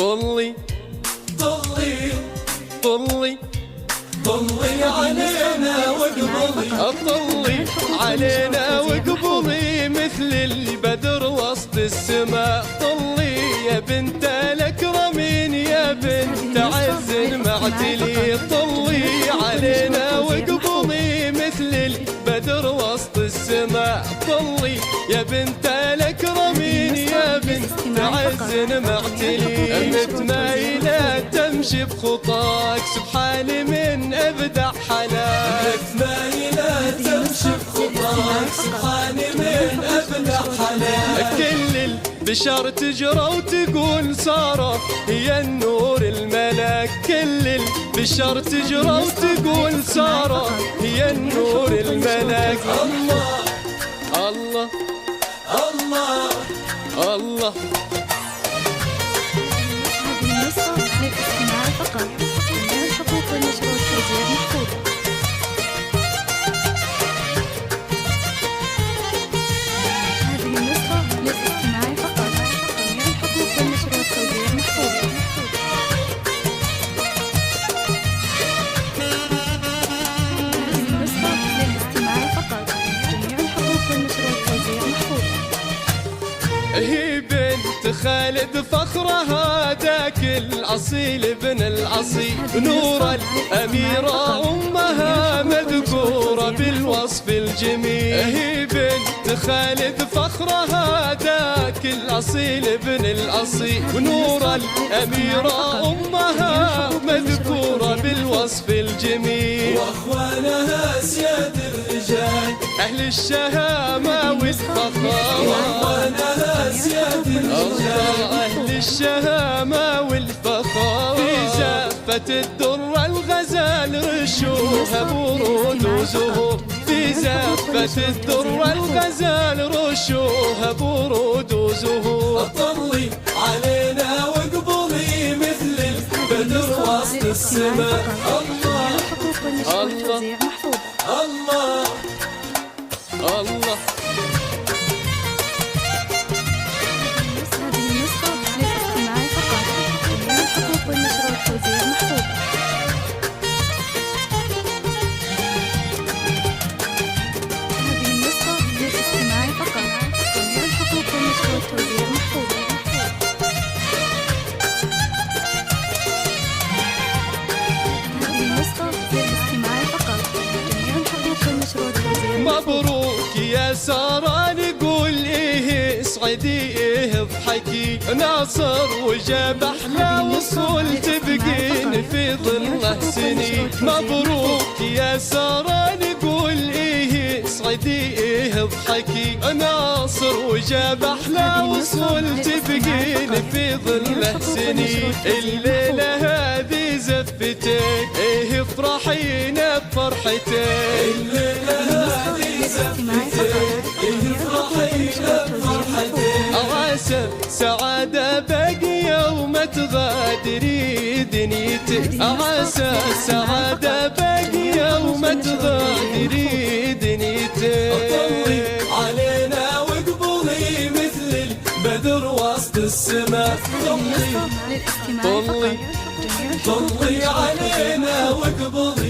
طلي طلي طلي طلي علينا واقبلي، اطلي علينا واقبلي مثل البدر وسط السماء. طلي يا بنت الاكرمين يا بنت عز المعتلي. طلي علينا واقبلي مثل البدر وسط السماء. طلي يا بنت الاكرمين يا بنت عز المعتلي. متمايلة تمشي بخطاك سبحان من ابدع حلاك. متمايلة تمشي بخطاك سبحان من ابدع حلاك. كل البشر تجرى وتقول سارة هي النور الملاك. كل البشر تجرى وتقول سارة هي النور الملاك. الله الله الله الله. هذه النسخة للاستماع فقط، جميع الحقوق والنشر والتوزيع محفوظة. هذه النسخة للاستماع فقط، جميع الحقوق والنشر والتوزيع محفوظة. هذه النسخة للاستماع فقط، جميع الحقوق والنشر والتوزيع محفوظة. هي بنت خالد فخرها ذاك الأصيل ابن الأصيل. نور الأميرة أمها مذكورة بالوصف الجميل. هي بنت خالد فخرها ذاك الأصيل ابن الأصيل. ونور الأميرة أمها مذكورة بالوصف الجميل. واخوانها سياد الرجال أهل الشهامة والفخامة. واخوانها سياد الرجال أهل الشهامة والفخامة. في زفة الدر الغزال رشوها برود وزهور. في زفة الدر الغزال رشوها برود وزهور. طلي علينا واقبلي مثل البدر وسط السماء. الله الحقوق والنشر والتوزيع محفوظة. الله الله هذه النسخة للاستماع فقط، جميع الحقوق والنشر والتوزيع محفوظة. هذه النسخة للاستماع فقط، جميع الحقوق والنشر والتوزيع محفوظة. هذه النسخة للاستماع فقط، جميع الحقوق والنشر والتوزيع محفوظة. مبروك يا سارة نقول ايه اسعدي ايه اضحكي. ناصر وجاب احلى وصول تبقين في ظله سنين. مبروك يا سارة نقول ايه اسعدي ايه اضحكي. ناصر وجاب احلى وصول تبقين في ظله سنين. الليلة هذه زفتك ايه افرحينا بفرحتك. الليلة هذه زفتك افرحينا بفرحتك. عسى سعادة باقية وما تغادري دنيتك. عسى سعادة باقية وما تغادري دنيتك. طلي علينا واقبلي مثل البدر وسط السماء. طلي للاستماع فقط، جميع الحقوق طلي علينا واقبلي